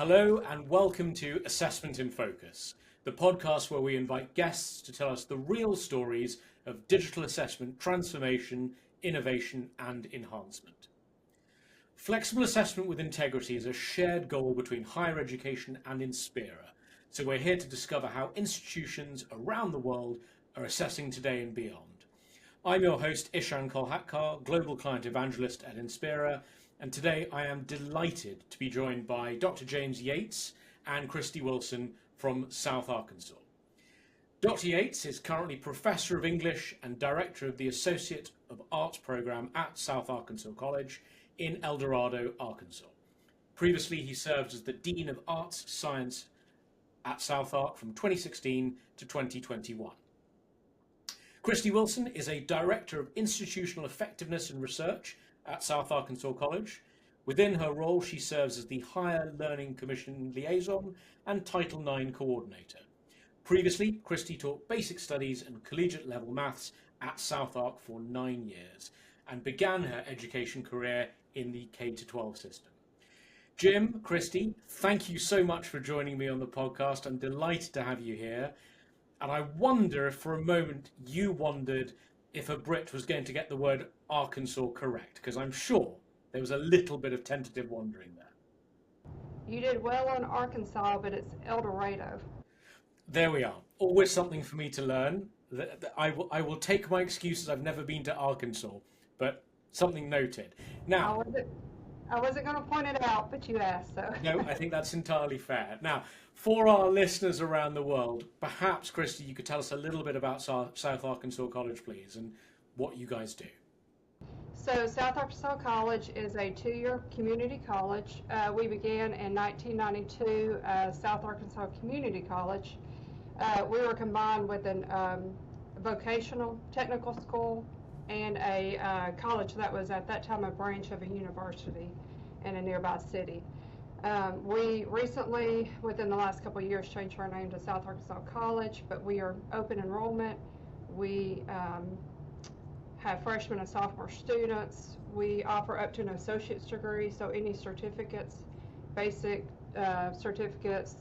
Hello and welcome to Assessment in Focus, the podcast where we invite guests to tell us the real stories of digital assessment transformation, innovation and enhancement. Flexible assessment with integrity is a shared goal between higher education and Inspira, so we're here to discover how institutions around the world are assessing today and beyond. I'm your host Ishan Kolhatkar, Global Client Evangelist at Inspira, and today I am delighted to be joined by Dr. James Yates and Christy Wilson from South Arkansas. Dr. Yates is currently Professor of English and Director of the Associate of Arts Program at South Arkansas College in El Dorado, Arkansas. Previously, he served as the Dean of Arts Science at South Ark from 2016 to 2021. Christy Wilson is a Director of Institutional Effectiveness and Research at South Arkansas College. Within her role, she serves as the Higher Learning Commission Liaison and Title IX Coordinator. Previously, Christy taught basic studies and collegiate level maths at South Ark for 9 years and began her education career in the K-12 system. Jim, Christy, thank you so much for joining me on the podcast. I'm delighted to have you here. And I wonder if for a moment you wondered if a Brit was going to get the word Arkansas correct, because I'm sure there was a little bit of tentative wandering there. You did well on Arkansas, but it's El Dorado. There we are. Always something for me to learn. I will take my excuses. I've never been to Arkansas, but something noted. Now, I wasn't going to point it out, but you asked, so. No, I think that's entirely fair. Now, for our listeners around the world, perhaps, Christy, you could tell us a little bit about South Arkansas College, please, and what you guys do. So South Arkansas College is a 2-year community college. We began in 1992 as South Arkansas Community College. We were combined with a vocational technical school and a college that was at that time a branch of a university in a nearby city. We recently, within the last couple of years, changed our name to South Arkansas College, but we are open enrollment. We have freshman and sophomore students. We offer up to an associate's degree, so any certificates, basic certificates,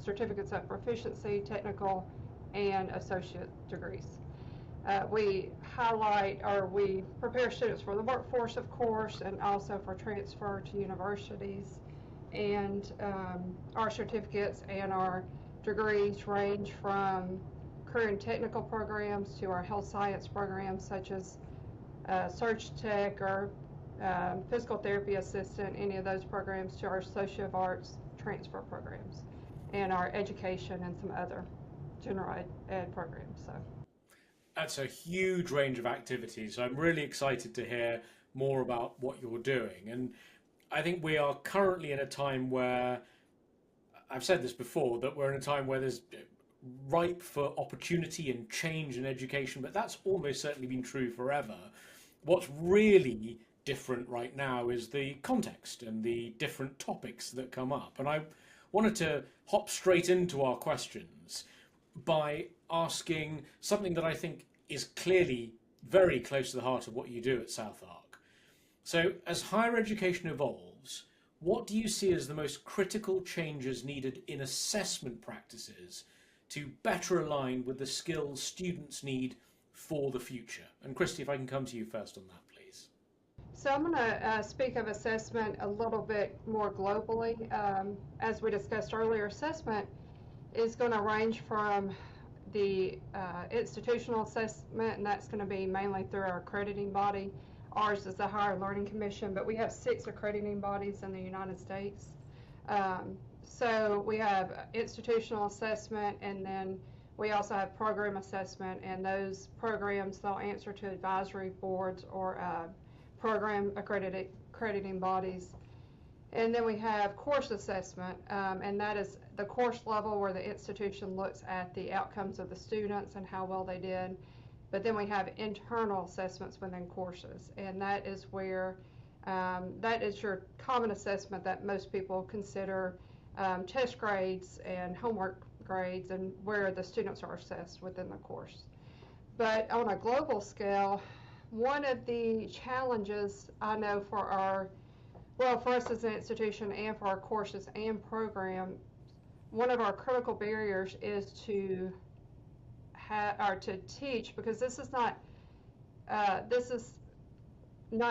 certificates of proficiency, technical, and associate degrees. We highlight, or we prepare students for the workforce, of course, and also for transfer to universities. And our certificates and our degrees range from career and technical programs to our health science programs, such as Surge Tech or physical therapy assistant, any of those programs, to our Associate of Arts transfer programs, and our education and some other general ed programs. So. That's a huge range of activities. I'm really excited to hear more about what you're doing. And I think we are currently in a time where, I've said this before, that we're in a time where there's ripe for opportunity and change in education, but that's almost certainly been true forever. What's really different right now is the context and the different topics that come up. And I wanted to hop straight into our questions by asking something that I think is clearly very close to the heart of what you do at South Ark. So as higher education evolves, what do you see as the most critical changes needed in assessment practices to better align with the skills students need for the future? And Christy, if I can come to you first on that, please. So I'm going to speak of assessment a little bit more globally. As we discussed earlier, assessment is going to range from the institutional assessment, and that's going to be mainly through our accrediting body. Ours is the Higher Learning Commission, but we have 6 accrediting bodies in the United States. So we have institutional assessment, and then we also have program assessment, and those programs, they'll answer to advisory boards or program accrediting bodies. And then we have course assessment, and that is the course level where the institution looks at the outcomes of the students and how well they did. But then we have internal assessments within courses, and that is where that is your common assessment that most people consider test grades and homework grades, and where the students are assessed within the course. But on a global scale, one of the challenges I know for our Well, for us as an institution and for our courses and program, one of our critical barriers is to or to teach, because this is not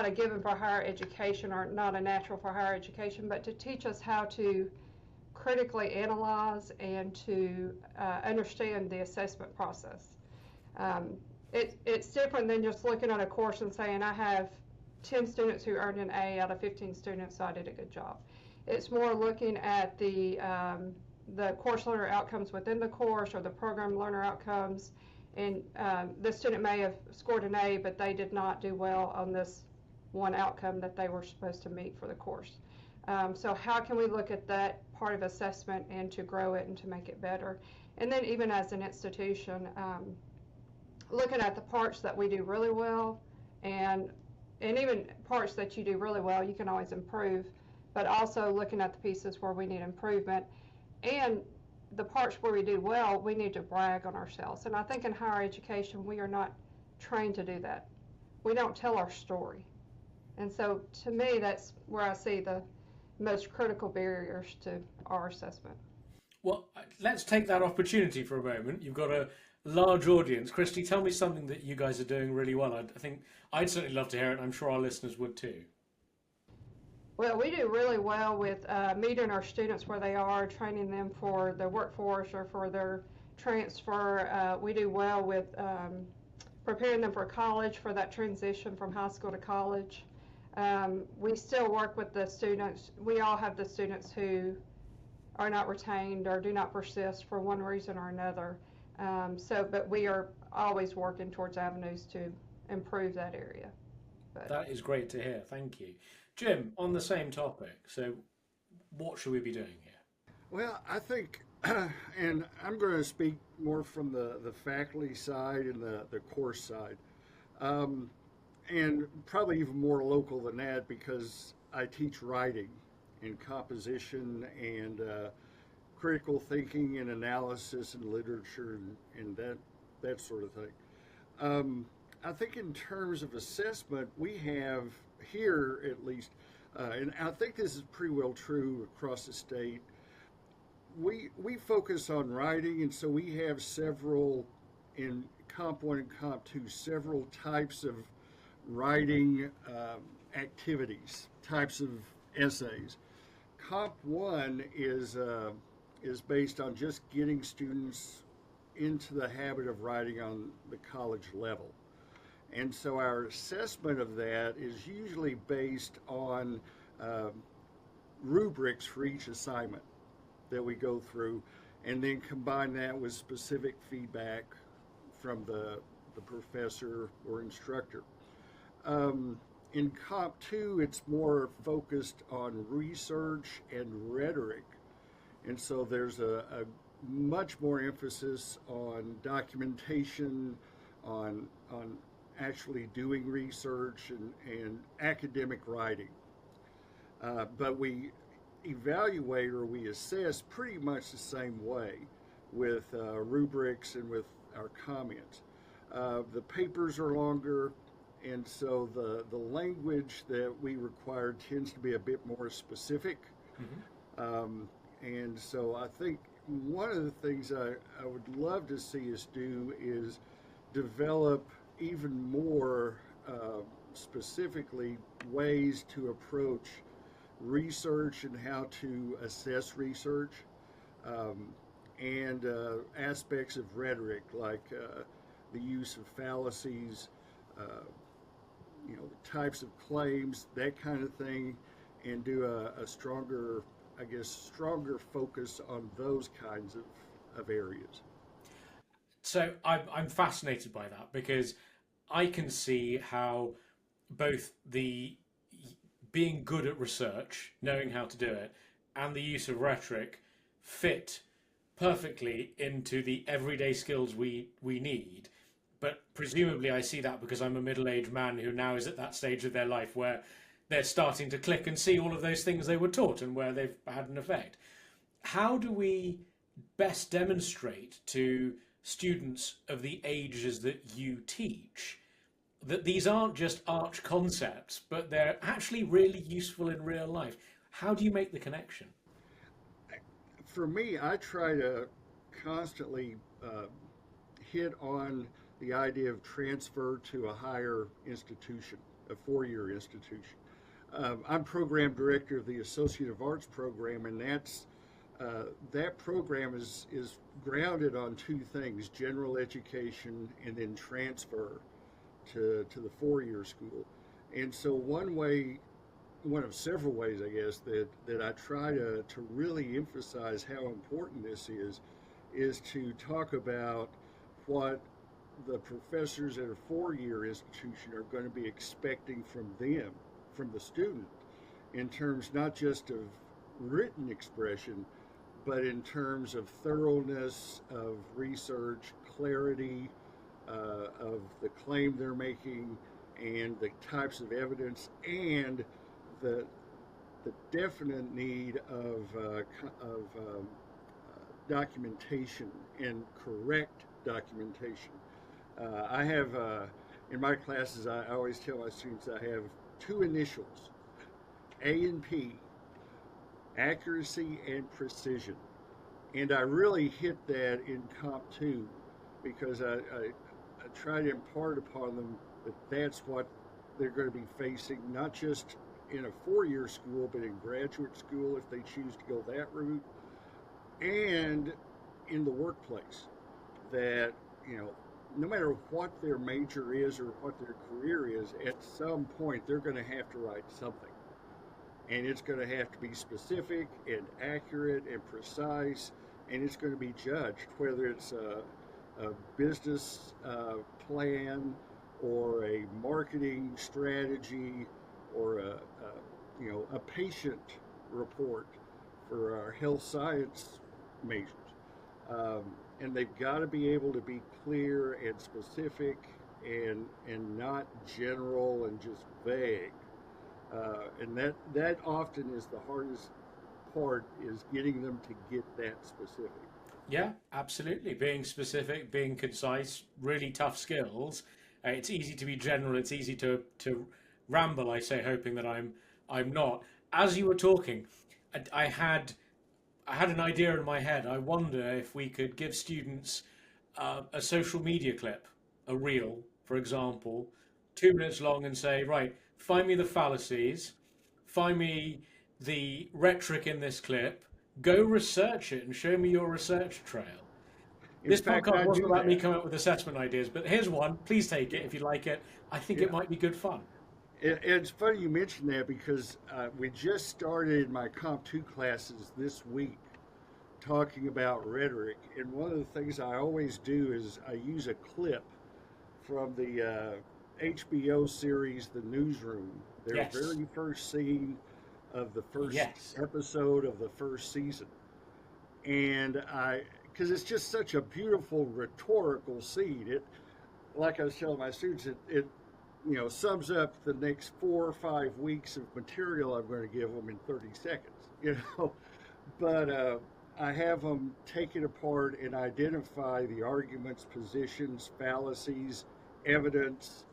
a given for higher education, or not a natural for higher education, but to teach us how to critically analyze and to understand the assessment process. It's different than just looking at a course and saying, I have 10 students who earned an A out of 15 students, so I did a good job. It's more looking at the course learner outcomes within the course, or the program learner outcomes, and the student may have scored an A, but they did not do well on this one outcome that they were supposed to meet for the course. So how can we look at that part of assessment and to grow it and to make it better? And then even as an institution, looking at the parts that we do really well, and even parts that you do really well, you can always improve, but also looking at the pieces where we need improvement. And the parts where we do well, we need to brag on ourselves. And I think in higher education, we are not trained to do that. We don't tell our story. And so to me, that's where I see the most critical barriers to our assessment. Well, let's take that opportunity for a moment. You've got a large audience. Christy, tell me something that you guys are doing really well. I think I'd certainly love to hear it, and I'm sure our listeners would too. Well, we do really well with meeting our students where they are, training them for the workforce or for their transfer. We do well with preparing them for college, for that transition from high school to college. We still work with the students. We all have the students who are not retained or do not persist for one reason or another. But we are always working towards avenues to improve that area. That is great to hear. Thank you. Jim, on the same topic, so what should we be doing here? Well, I think, and I'm going to speak more from the faculty side and the course side, and probably even more local than that, because I teach writing and composition and critical thinking and analysis and literature and that sort of thing. I think in terms of assessment, we have here at least, and I think this is pretty well true across the state, we focus on writing, and so we have several, in Comp 1 and Comp 2, several types of writing activities, types of essays. Comp 1 is based on just getting students into the habit of writing on the college level. And so our assessment of that is usually based on rubrics for each assignment that we go through, and then combine that with specific feedback from the professor or instructor. In Comp 2, it's more focused on research and rhetoric. And so there's a much more emphasis on documentation, on actually doing research and academic writing. But we evaluate, or we assess pretty much the same way with rubrics and with our comments. The papers are longer, and so the language that we require tends to be a bit more specific. Mm-hmm. And so I think one of the things I would love to see us do is develop even more specifically ways to approach research and how to assess research, and aspects of rhetoric, like the use of fallacies, the types of claims, that kind of thing, and do a stronger focus on those kinds of areas. So I'm fascinated by that, because I can see how both the being good at research, knowing how to do it, and the use of rhetoric fit perfectly into the everyday skills we need. But presumably I see that because I'm a middle-aged man who now is at that stage of their life where they're starting to click and see all of those things they were taught and where they've had an effect. How do we best demonstrate to students of the ages that you teach that these aren't just arch concepts, but they're actually really useful in real life. How do you make the connection? For me, I try to constantly hit on the idea of transfer to a higher institution, a four-year institution. I'm program director of the Associate of Arts program, and that program is grounded on two things: general education and then transfer to the four-year school. And so one of several ways, I guess, that I try to really emphasize how important this is to talk about what the professors at a four-year institution are going to be expecting from them, from the student, in terms not just of written expression, but in terms of thoroughness, of research, clarity, of the claim they're making, and the types of evidence, and the definite need of documentation and correct documentation. I have in my classes, I always tell my students I have two initials, A and P, accuracy and precision. And I really hit that in Comp 2 because I try to impart upon them that that's what they're going to be facing, not just in a four-year school, but in graduate school if they choose to go that route, and in the workplace. That, no matter what their major is or what their career is, at some point they're going to have to write something. And it's going to have to be specific and accurate and precise, and it's going to be judged, whether it's a business plan or a marketing strategy or a patient report for our health science majors. And they've got to be able to be clear and specific and not general and just vague. And that often is the hardest part, is getting them to get that specific. Yeah, absolutely. Being specific, being concise, really tough skills. It's easy to be general. It's easy to ramble, I say, hoping that I'm not. As you were talking, I had an idea in my head. I wonder if we could give students a social media clip, a reel, for example, 2 minutes long, and say, right, find me the fallacies, find me the rhetoric in this clip, go research it and show me your research trail. This podcast wasn't about me coming up with assessment ideas, but here's one. Please take it if you like it. I think it might be good fun. It's funny you mentioned that because we just started my Comp 2 classes this week talking about rhetoric. And one of the things I always do is I use a clip from the HBO series, The Newsroom, their very first scene of the first episode of the first season. And because it's just such a beautiful rhetorical scene. It, like I was telling my students, it sums up the next 4 or 5 weeks of material I'm going to give them in 30 seconds, But I have them take it apart and identify the arguments, positions, fallacies, evidence,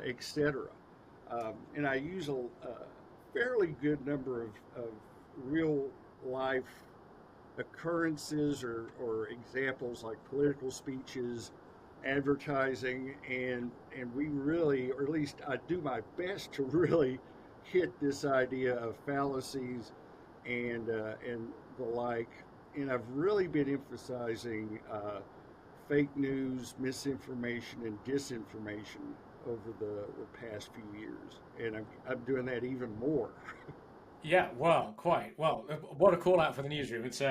etc. And I use a fairly good number of real life occurrences or examples like political speeches, advertising, and we really, or at least I do my best to really hit this idea of fallacies and the like. And I've really been emphasizing fake news, misinformation, and disinformation over the past few years, and I'm doing that even more. Yeah, well, quite. Well, what a call out for the newsroom. It's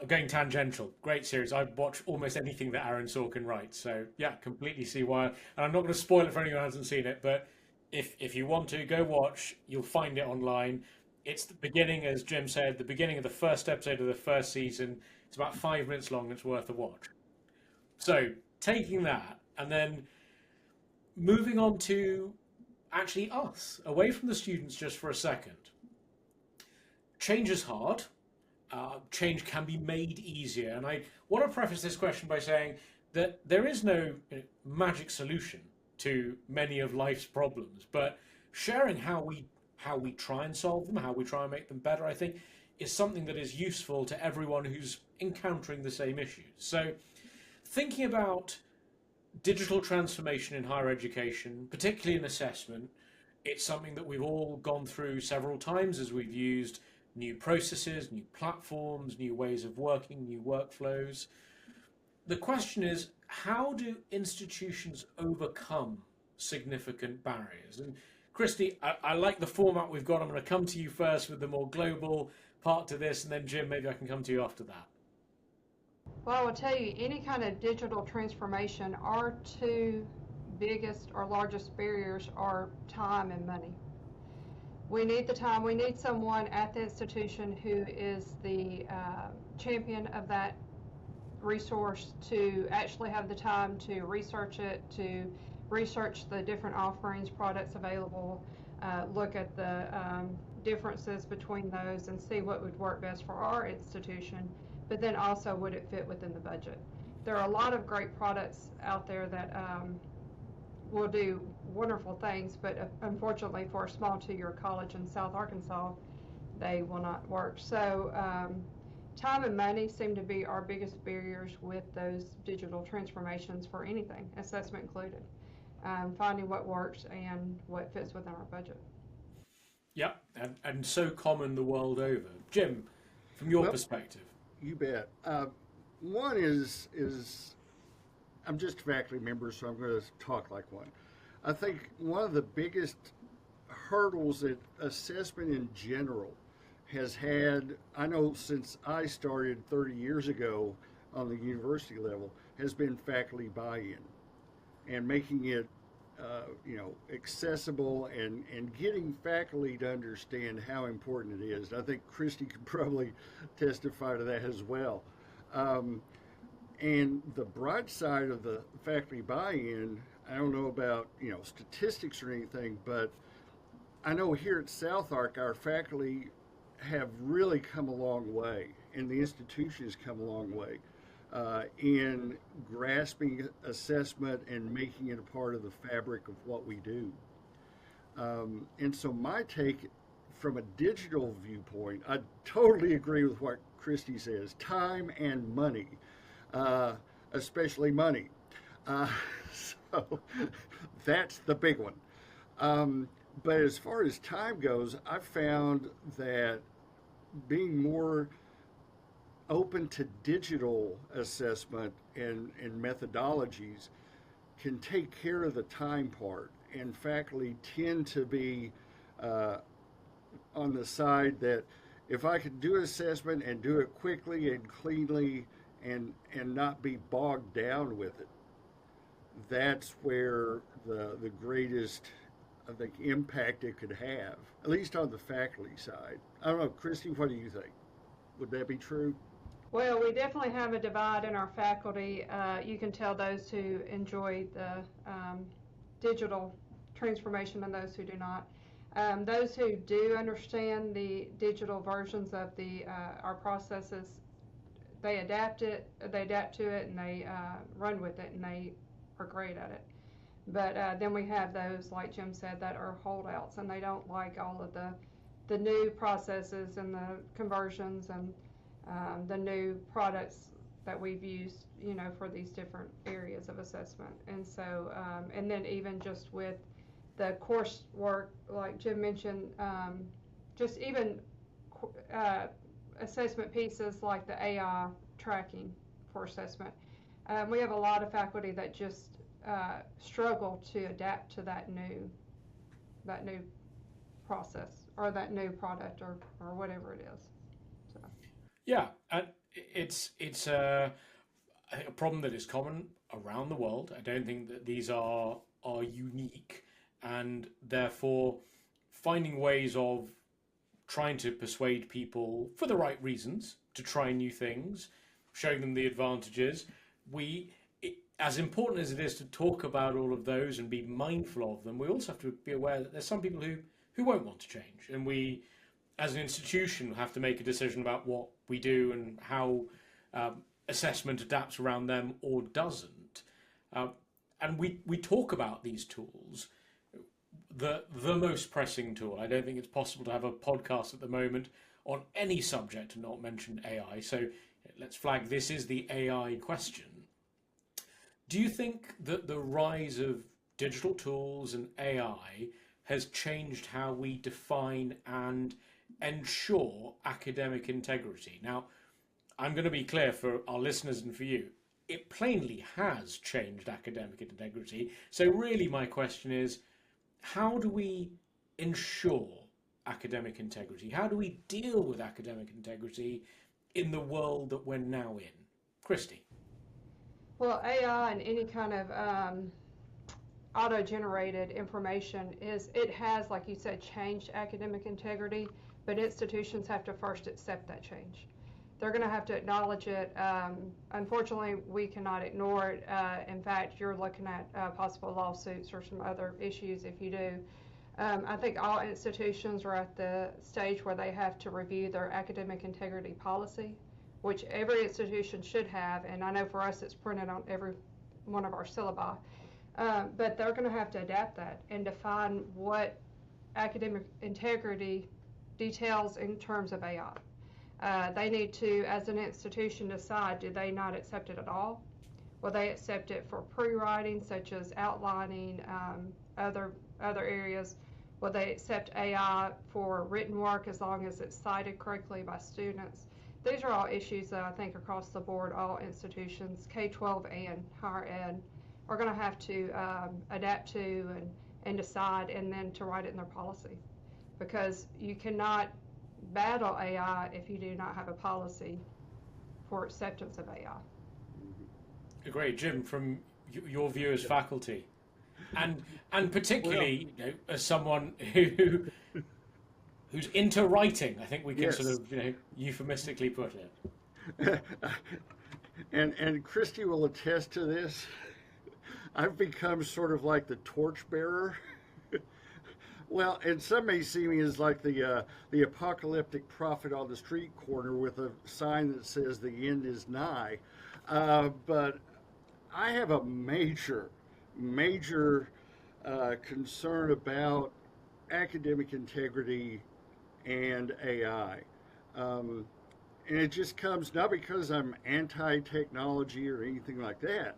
going tangential. Great series. I watch almost anything that Aaron Sorkin writes. So, yeah, completely see why. And I'm not going to spoil it for anyone who hasn't seen it, but if you want to, go watch. You'll find it online. It's the beginning, as Jim said, the beginning of the first episode of the first season. It's about 5 minutes long. It's worth a watch. So, taking that and then moving on to actually us, away from the students just for a second. Change is hard. Change can be made easier. And I want to preface this question by saying that there is no magic solution to many of life's problems, but sharing how we try and solve them, how we try and make them better, I think is something that is useful to everyone who's encountering the same issues. So thinking about digital transformation in higher education, particularly in assessment, it's something that we've all gone through several times as we've used new processes, new platforms, new ways of working, new workflows. The question is, how do institutions overcome significant barriers? And Christy, I like the format we've got. I'm going to come to you first with the more global part to this, and then Jim, maybe I can come to you after that. Well, I will tell you, any kind of digital transformation, our two biggest or largest barriers are time and money. We need the time. We need someone at the institution who is the champion of that resource to actually have the time to research it, to research the different offerings, products available, look at the differences between those and see what would work best for our institution, but then also would it fit within the budget. There are a lot of great products out there that will do wonderful things, but unfortunately for a small two-year college in South Arkansas, they will not work. So time and money seem to be our biggest barriers with those digital transformations for anything, assessment included. Finding what works and what fits within our budget. Yep, and so common the world over. Jim, from your perspective. You bet. One is I'm just a faculty member, so I'm going to talk like one. I think one of the biggest hurdles that assessment in general has had, I know since I started 30 years ago on the university level, has been faculty buy-in and making it accessible and getting faculty to understand how important it is. I think Christy could probably testify to that as well. And the bright side of the faculty buy-in, I don't know about statistics or anything, but I know here at South Ark our faculty have really come a long way, and the institution has come a long way in grasping assessment and making it a part of the fabric of what we do. And so my take from a digital viewpoint, I totally agree with what Christy says, time and money, especially money. So that's the big one. But as far as time goes, I've found that being more open to digital assessment and methodologies can take care of the time part. And faculty tend to be on the side that if I could do assessment and do it quickly and cleanly and not be bogged down with it, that's where the greatest, I think, impact it could have, at least on the faculty side. I don't know, Christy, what do you think? Would that be true? Well, we definitely have a divide in our faculty. You can tell those who enjoy the digital transformation and those who do not. Those who do understand the digital versions of our processes, they adapt to it, and they run with it, and they are great at it. But then we have those, like Jim said, that are holdouts, and they don't like all of the new processes and the conversions and the new products that we've used, for these different areas of assessment. And so, and then even just with the coursework, like Jim mentioned, just even assessment pieces like the AI tracking for assessment. We have a lot of faculty that just struggle to adapt to that new process or that new product or whatever it is. So. Yeah, and it's a problem that is common around the world. I don't think that these are unique, and therefore finding ways of trying to persuade people for the right reasons to try new things, showing them the advantages. As important as it is to talk about all of those and be mindful of them, we also have to be aware that there's some people who won't want to change, and we as an institution have to make a decision about what we do and how assessment adapts around them or doesn't. and we talk about these tools. The most pressing tool. I don't think it's possible to have a podcast at the moment on any subject and not mention AI. So let's flag this is the AI question. Do you think that the rise of digital tools and AI has changed how we define and ensure academic integrity? Now, I'm going to be clear for our listeners and for you. It plainly has changed academic integrity. So really my question is, how do we ensure academic integrity? How do we deal with academic integrity in the world that we're now in? Christy. Well, AI and any kind of auto-generated information it has, like you said, changed academic integrity, but institutions have to first accept that change. They're going to have to acknowledge it. Unfortunately, we cannot ignore it. In fact, you're looking at possible lawsuits or some other issues if you do. I think all institutions are at the stage where they have to review their academic integrity policy, which every institution should have, and I know for us it's printed on every one of our syllabi. But they're going to have to adapt that and define what academic integrity details in terms of AI. They need to, as an institution, decide, do they not accept it at all? Will they accept it for pre-writing, such as outlining other areas? Will they accept AI for written work as long as it's cited correctly by students? These are all issues that I think across the board, all institutions, K-12 and higher ed, are going to have to adapt to and decide, and then to write it in their policy. Because you cannot battle AI if you do not have a policy for acceptance of AI. Great, Jim, from your view as faculty, and particularly as someone who's into writing, I think we can sort of euphemistically put it. And Christy will attest to this. I've become sort of like the torchbearer. Well, and some may see me as like the apocalyptic prophet on the street corner with a sign that says the end is nigh. But I have a major concern about academic integrity and AI. And it just comes not because I'm anti-technology or anything like that,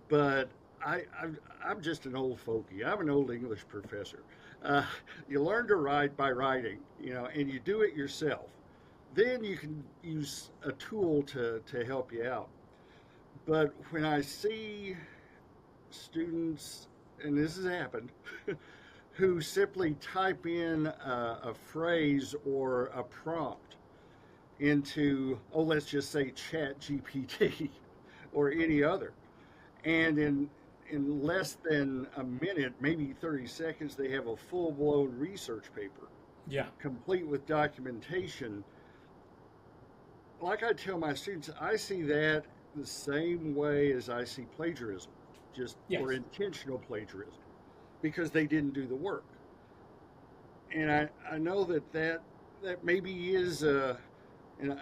but I'm just an old fogey. I'm an old English professor. You learn to write by writing, and you do it yourself. Then you can use a tool to help you out. But when I see students, and this has happened, who simply type in a phrase or a prompt into, let's just say Chat GPT or any other, and in less than a minute, maybe 30 seconds, they have a full-blown research paper, complete with documentation. Like I tell my students, I see that the same way as I see plagiarism, or intentional plagiarism, because they didn't do the work. And I know that maybe is, and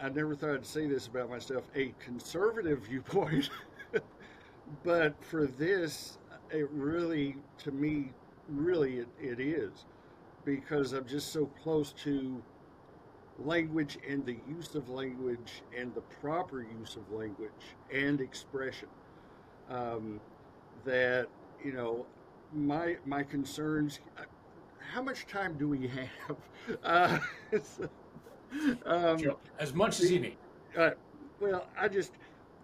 I never thought I'd say this about myself, a conservative viewpoint. But for this, it really, to me, really it is, because I'm just so close to language and the use of language and the proper use of language and expression. That, my concerns, how much time do we have? Sure. As much as you need. Well,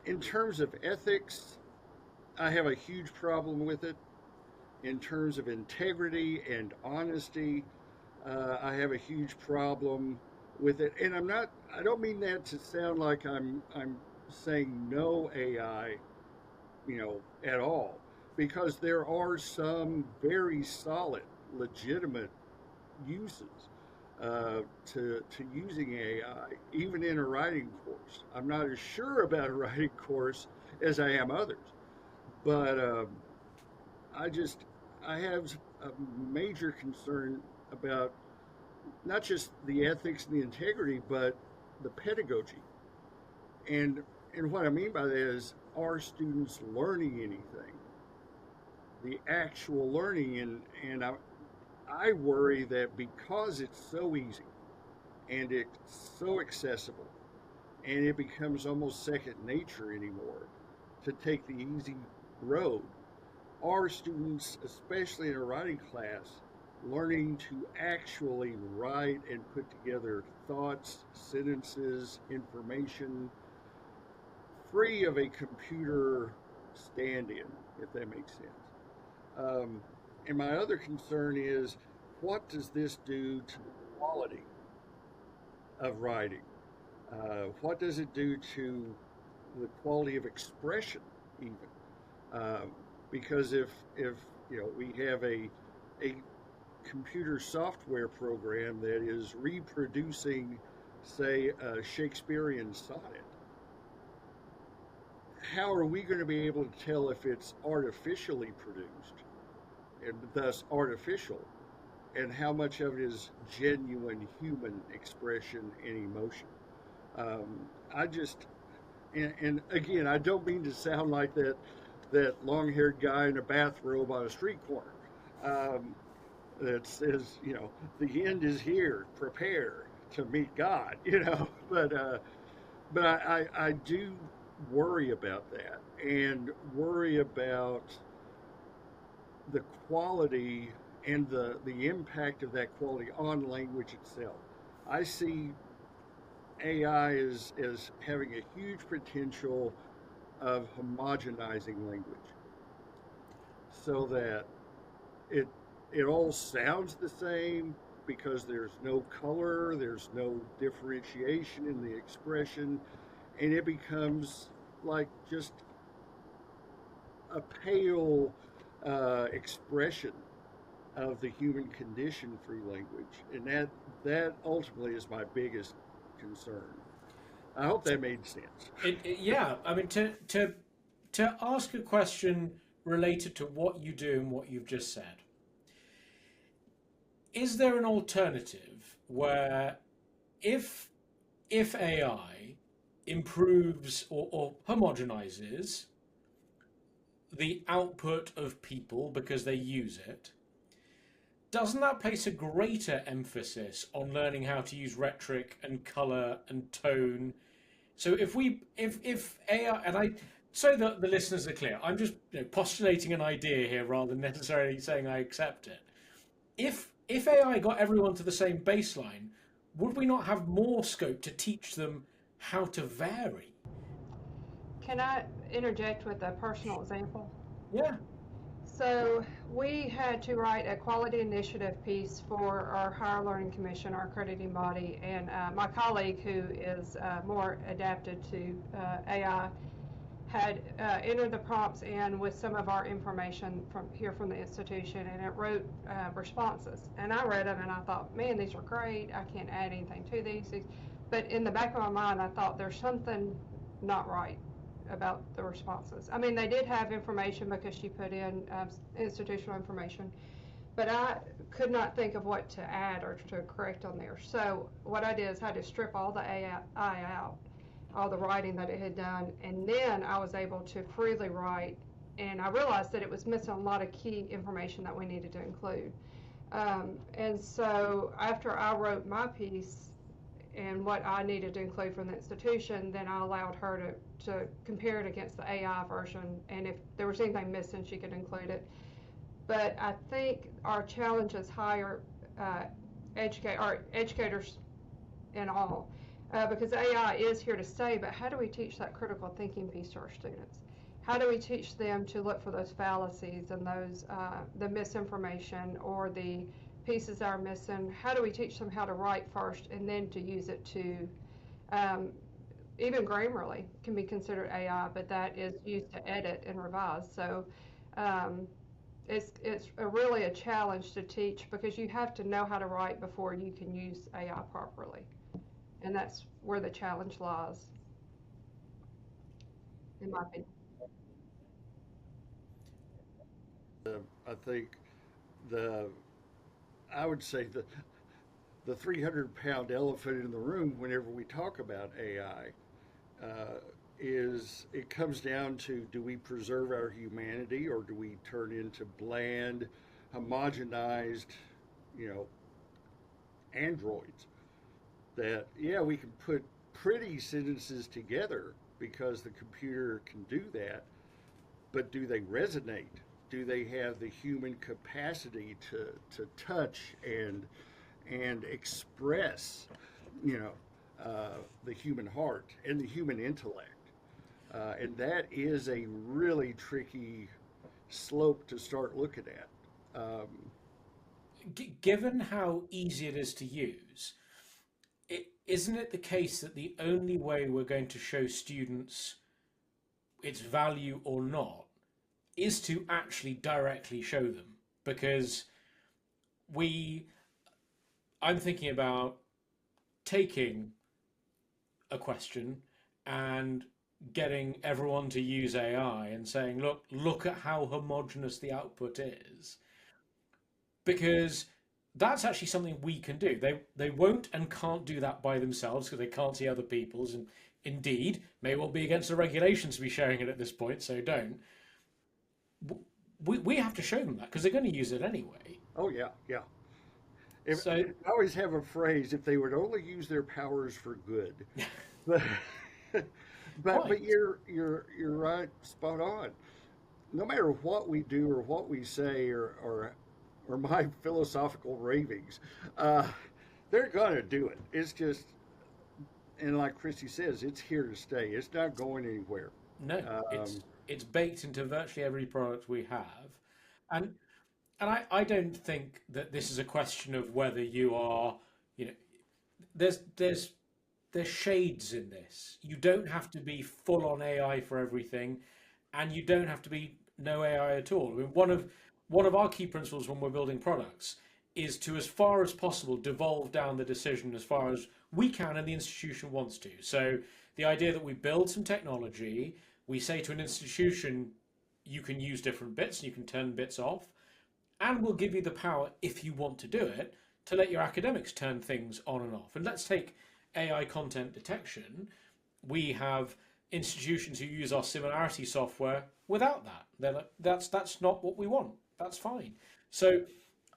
in terms of ethics, I have a huge problem with it. In terms of integrity and honesty, I have a huge problem with it. And I don't mean that to sound like I'm saying no AI, at all, because there are some very solid, legitimate uses to using AI, even in a writing course. I'm not as sure about a writing course as I am others. But I have a major concern about not just the ethics and the integrity, but the pedagogy. And what I mean by that is, are students learning anything the actual learning, and I worry that because it's so easy and it's so accessible and it becomes almost second nature anymore to take the easy road, our students, especially in a writing class, learning to actually write and put together thoughts, sentences, information, free of a computer stand-in, if that makes sense. And my other concern is, what does this do to the quality of writing? What does it do to the quality of expression, even? Because if we have a computer software program that is reproducing, say, a Shakespearean sonnet, how are we going to be able to tell if it's artificially produced and thus artificial, and how much of it is genuine human expression and emotion? I just, and again, I don't mean to sound like that long-haired guy in a bathrobe on a street corner that says, the end is here, prepare to meet God, but I do worry about that, and worry about the quality and the impact of that quality on language itself. I see AI as having a huge potential of homogenizing language, so that it all sounds the same, because there's no color, there's no differentiation in the expression, and it becomes like just a pale expression of the human condition through language, and that ultimately is my biggest concern. I hope that made sense. Yeah, I mean, to ask a question related to what you do and what you've just said, is there an alternative where if AI improves or homogenizes the output of people because they use it, doesn't that place a greater emphasis on learning how to use rhetoric and color and tone? So if AI, and so that the listeners are clear, I'm just postulating an idea here rather than necessarily saying I accept it. If AI got everyone to the same baseline, would we not have more scope to teach them how to vary? Can I interject with a personal example? Yeah. So we had to write a quality initiative piece for our Higher Learning Commission, our accrediting body, and my colleague, who is more adapted to AI, had entered the prompts in with some of our information from the institution, and it wrote responses. And I read them and I thought, man, these are great. I can't add anything to these. But in the back of my mind, I thought there's something not right about the responses. I mean, they did have information because she put in institutional information, but I could not think of what to add or to correct on there. So what I did is I had to strip all the AI out, all the writing that it had done, and then I was able to freely write, and I realized that it was missing a lot of key information that we needed to include. And so after I wrote my piece and what I needed to include from the institution, then I allowed her to compare it against the AI version, and if there was anything missing, she could include it. But I think our challenge is higher our educators in all, because AI is here to stay, but how do we teach that critical thinking piece to our students? How do we teach them to look for those fallacies and those the misinformation or the pieces that are missing? How do we teach them how to write first and then to use it to even Grammarly can be considered AI, but that is used to edit and revise. So it's really a challenge to teach, because you have to know how to write before you can use AI properly, and that's where the challenge lies, in my opinion. I think the I would say the 300-pound elephant in the room whenever we talk about AI is it comes down to, do we preserve our humanity, or do we turn into bland, homogenized, you know, androids that, yeah, we can put pretty sentences together because the computer can do that, but do they resonate? Do they have the human capacity to touch and express, you know, the human heart and the human intellect? And that is a really tricky slope to start looking at. Given how easy it is to use, isn't it the case that the only way we're going to show students its value or not is to actually directly show them? Because I'm thinking about taking a question and getting everyone to use AI and saying, look at how homogenous the output is, because that's actually something we can do. They won't and can't do that by themselves because they can't see other people's, and indeed may well be against the regulations to be sharing it at this point, so don't. We have to show them that because they're going to use it anyway. Oh yeah, yeah. So I always have a phrase: if they would only use their powers for good. But but you're right, spot on. No matter what we do or what we say or my philosophical ravings, uh, they're gonna do it. It's just, and like Christy says, it's here to stay. It's not going anywhere. no, Um, it's baked into virtually every product we have, and I don't think that this is a question of whether you are, you know, there's shades in this. You don't have to be full on AI for everything, and you don't have to be no AI at all. I mean, one of our key principles when we're building products is to, as far as possible, devolve down the decision as far as we can and the institution wants to. So the idea that we build some technology, we say to an institution, you can use different bits, you can turn bits off, and we'll give you the power, if you want to do it, to let your academics turn things on and off. And let's take AI content detection. We have institutions who use our similarity software without that. They're like, that's not what we want. That's fine. So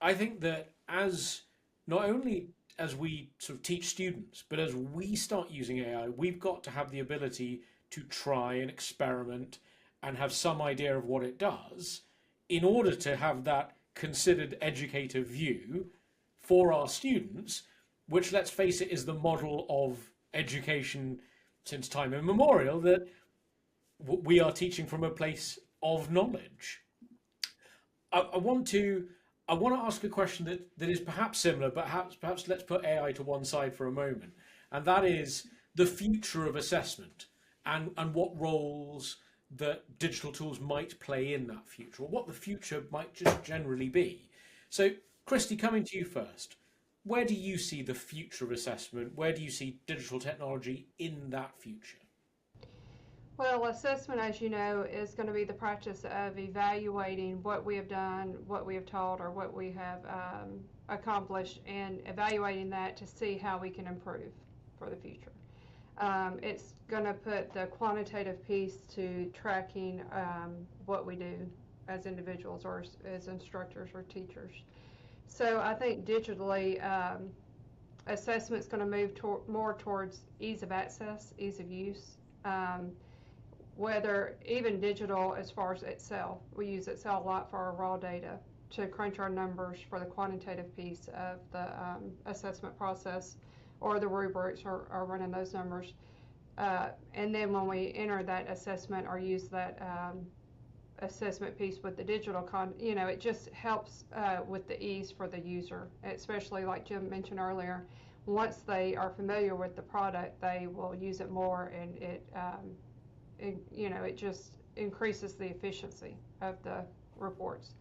I think that as not only as we sort of teach students, but as we start using AI, we've got to have the ability to try and experiment and have some idea of what it does in order to have that considered educator view for our students, which, let's face it, is the model of education since time immemorial, that we are teaching from a place of knowledge. I want to ask a question that is perhaps similar, but perhaps let's put AI to one side for a moment, and that is the future of assessment and what roles that digital tools might play in that future, or what the future might just generally be. So, Christy, coming to you first, where do you see the future of assessment? Where do you see digital technology in that future? Well, assessment, as you know, is going to be the practice of evaluating what we have done, what we have taught, or what we have accomplished, and evaluating that to see how we can improve for the future. It's going to put the quantitative piece to tracking what we do as individuals or as instructors or teachers. So I think digitally, assessment is going to move more towards ease of access, ease of use. Whether even digital, as far as Excel, we use Excel a lot for our raw data to crunch our numbers for the quantitative piece of the assessment process, or the rubrics are running those numbers. And then when we enter that assessment or use that assessment piece with the digital it just helps with the ease for the user, especially like Jim mentioned earlier. Once they are familiar with the product, they will use it more, and it just increases the efficiency of the reports.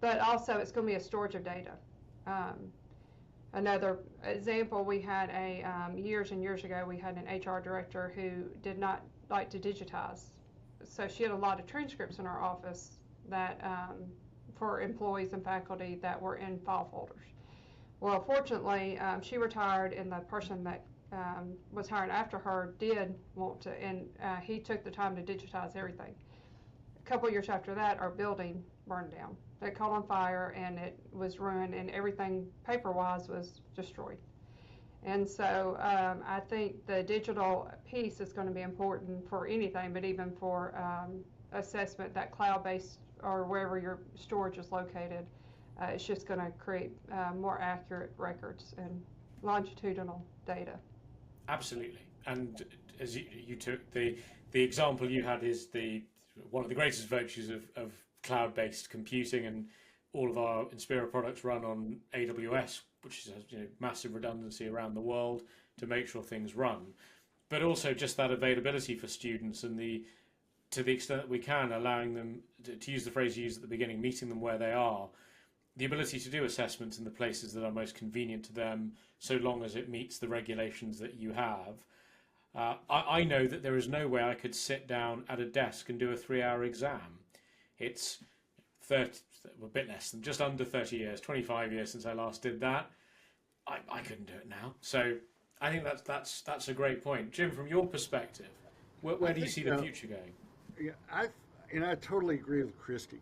But also, it's going to be a storage of data. Another example, we had years and years ago, we had an HR director who did not like to digitize. So she had a lot of transcripts in our office that for employees and faculty that were in file folders. Well, fortunately, she retired, and the person that was hired after her did want to, and he took the time to digitize everything. A couple years after that, our building burned down. It caught on fire, and it was ruined, and everything paper-wise was destroyed. And so I think the digital piece is going to be important for anything, but even for assessment, that cloud-based or wherever your storage is located, it's just going to create more accurate records and longitudinal data. Absolutely. And as you took the example you had is one of the greatest virtues of cloud-based computing, and all of our Inspira products run on AWS, which has massive redundancy around the world to make sure things run. But also just that availability for students, and to the extent that we can, allowing them to use the phrase you used at the beginning, meeting them where they are, the ability to do assessments in the places that are most convenient to them, so long as it meets the regulations that you have. I know that there is no way I could sit down at a desk and do a 3-hour exam. It's a bit less than, just under 30 years, 25 years since I last did that. I couldn't do it now. So I think that's a great point. Jim, from your perspective, where do you see the future going? Yeah, I totally agree with Christy.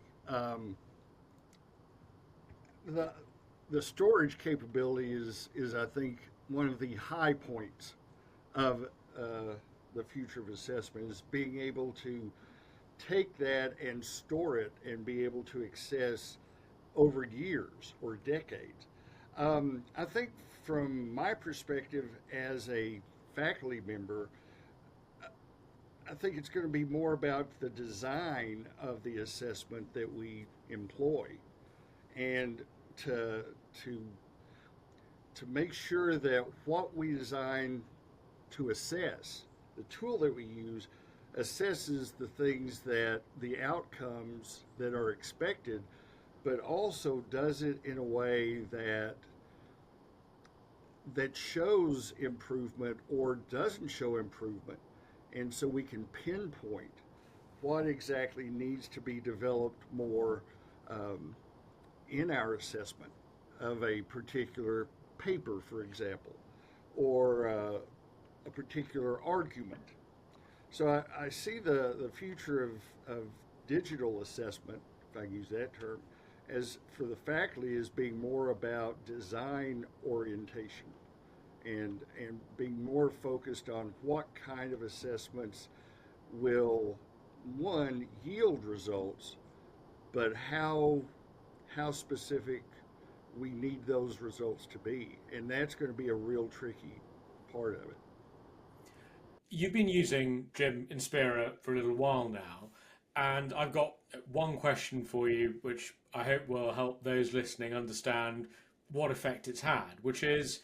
The storage capability is I think one of the high points of the future of assessment, is being able to take that and store it and be able to access over years or decades. I think from my perspective as a faculty member, I think it's going to be more about the design of the assessment that we employ, and to make sure that what we design to assess, the tool that we use, assesses the things that the outcomes that are expected, but also does it in a way that shows improvement or doesn't show improvement. And so we can pinpoint what exactly needs to be developed more in our assessment of a particular paper, for example, or a particular argument. So I see the future of digital assessment, if I can use that term, as for the faculty, as being more about design orientation, and being more focused on what kind of assessments will, one, yield results, but how specific we need those results to be. And that's going to be a real tricky part of it. You've been using, Jim, Inspira for a little while now, and I've got one question for you, which I hope will help those listening understand what effect it's had, which is,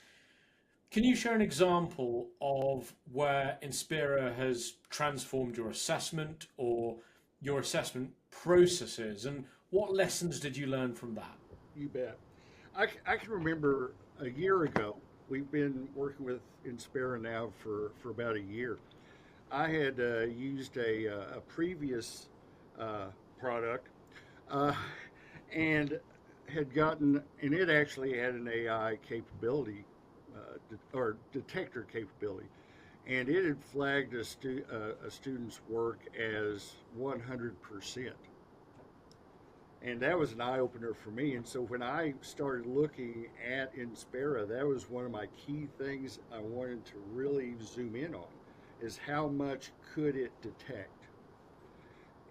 can you share an example of where Inspira has transformed your assessment or your assessment processes, and what lessons did you learn from that? You bet. I can remember a year ago, we've been working with Inspira now for about a year. I had used a previous product and had gotten, and it actually had an AI capability, or detector capability, and it had flagged a student's work as 100%. And that was an eye-opener for me. And so when I started looking at Inspira, that was one of my key things I wanted to really zoom in on, is how much could it detect.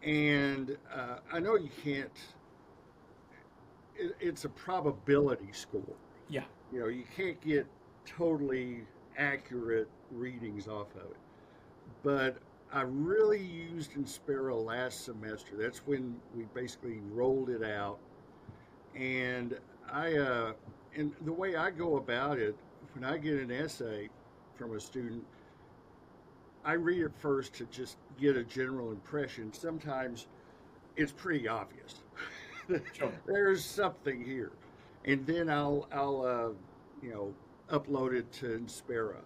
And I know you can't, it's a probability score. Yeah. You can't get totally accurate readings off of it. But I really used Inspira last semester. That's when we basically rolled it out. And and the way I go about it, when I get an essay from a student, I read it first to just get a general impression. Sometimes it's pretty obvious. Sure. There's something here. And then I'll upload it to Inspira.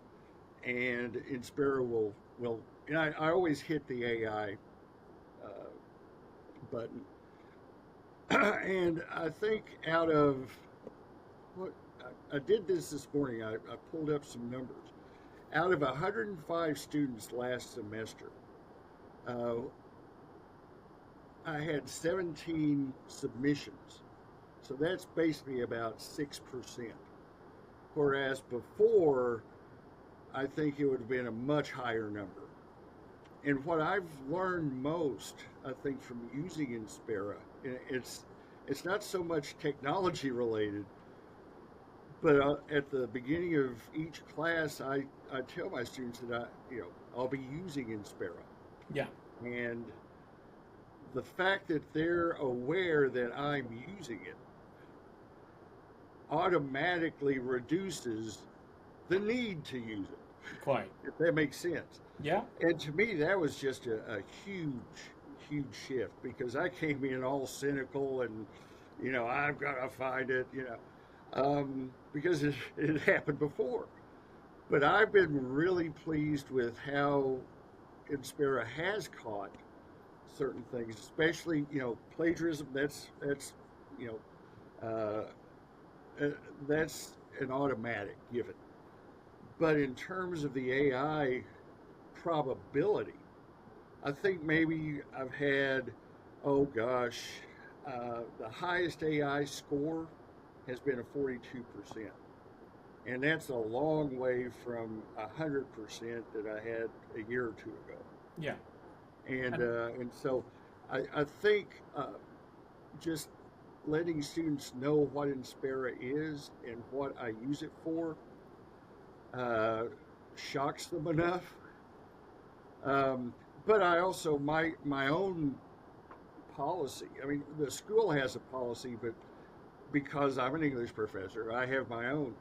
And Inspira will and I always hit the AI button. And I think out of I did this morning. I pulled up some numbers. Out of 105 students last semester, I had 17 submissions. So that's basically about 6%. Whereas before, I think it would have been a much higher number. And what I've learned most, I think, from using Inspira, it's not so much technology related, but at the beginning of each class, I tell my students that I'll be using Inspira. Yeah. And the fact that they're aware that I'm using it automatically reduces the need to use it. Quite. If that makes sense. Yeah. And to me, that was just a huge shift, because I came in all cynical and, I've got to find it, because it happened before. But I've been really pleased with how Inspira has caught certain things, especially, plagiarism. That's an automatic given. But in terms of the AI probability, I think maybe I've had, the highest AI score has been a 42%. And that's a long way from 100% that I had a year or two ago. Yeah. And so I think just letting students know what Inspira is and what I use it for shocks them enough. But I also, my own policy, I mean, the school has a policy, but because I'm an English professor, I have my own.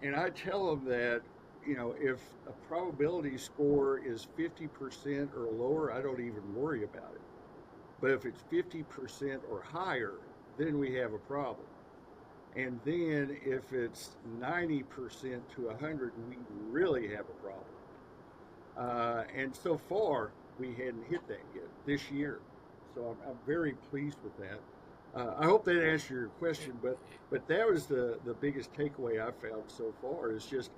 And I tell them that, if a probability score is 50% or lower, I don't even worry about it. But if it's 50% or higher, then we have a problem. And then if it's 90% to 100, we really have a problem. And so far, we hadn't hit that yet this year. So I'm very pleased with that. I hope that answered your question, but that was the biggest takeaway I found so far, is just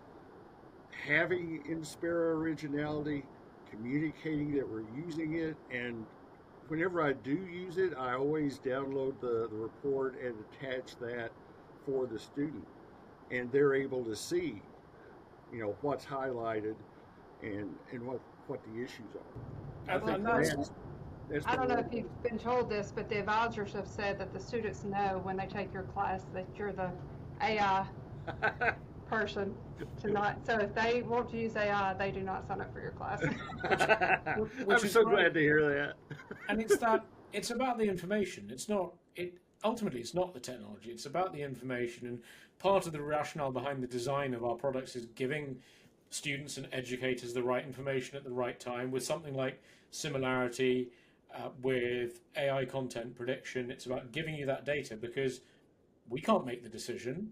having Inspira originality, communicating that we're using it, and whenever I do use it, I always download the report and attach that for the student, and they're able to see, what's highlighted and what the issues are. I don't know if you've been told this, but the advisors have said that the students know when they take your class that you're the AI person to not. So if they want to use AI, they do not sign up for your class. I'm so glad to hear that. And it's about the information. Ultimately, it's not the technology. It's about the information. And part of the rationale behind the design of our products is giving students and educators the right information at the right time. With something like Similarity, with AI content prediction, it's about giving you that data, because we can't make the decision.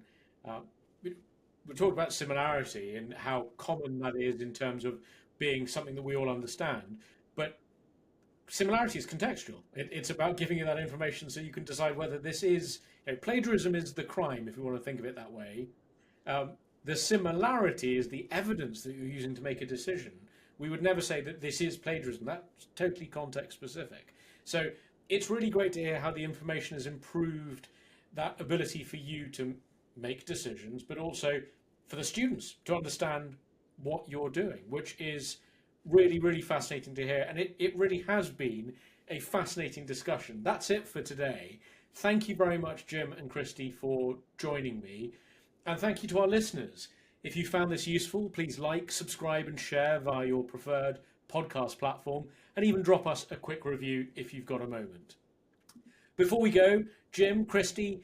We talk about similarity and how common that is in terms of being something that we all understand, but similarity is contextual. It's about giving you that information so you can decide whether this is, plagiarism is the crime, if you want to think of it that way. The similarity is the evidence that you're using to make a decision. We would never say that this is plagiarism. That's totally context specific. So it's really great to hear how the information has improved that ability for you to make decisions, but also for the students to understand what you're doing, which is really, really fascinating to hear. And it really has been a fascinating discussion. That's it for today. Thank you very much, Jim and Christy, for joining me. And thank you to our listeners. If you found this useful, please like, subscribe and share via your preferred podcast platform, and even drop us a quick review if you've got a moment. Before we go, Jim, Christy,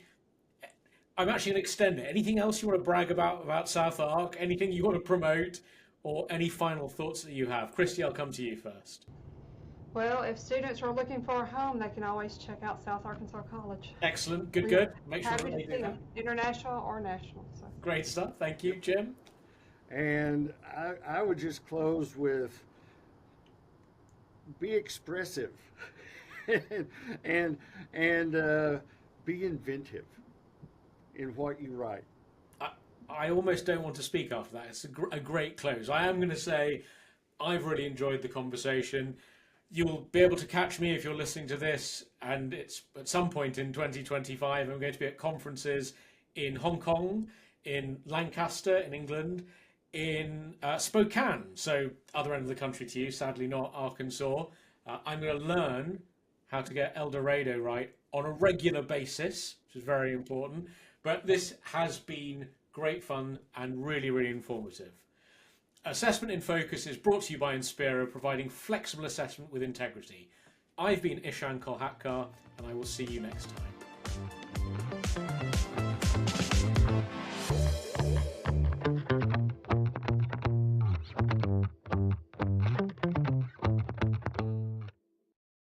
I'm actually going to extend it. Anything else you want to brag about South Ark? Anything you want to promote, or any final thoughts that you have? Christy, I'll come to you first. Well, if students are looking for a home, they can always check out South Arkansas College. Excellent. Good. Make sure happy that they to do see that. them, international or national. So. Great stuff. Thank you, Jim. And I would just close with, be expressive and be inventive in what you write. I almost don't want to speak after that. It's a great close. I am going to say I've really enjoyed the conversation. You'll be able to catch me if you're listening to this, and it's at some point in 2025. I'm going to be at conferences in Hong Kong, in Lancaster, in England, in Spokane, so other end of the country to you, sadly not Arkansas. I'm going to learn how to get El Dorado right on a regular basis, which is very important. But this has been great fun and really, really informative. Assessment in Focus is brought to you by Inspira, providing flexible assessment with integrity. I've been Ishan Kolhatkar, and I will see you next time.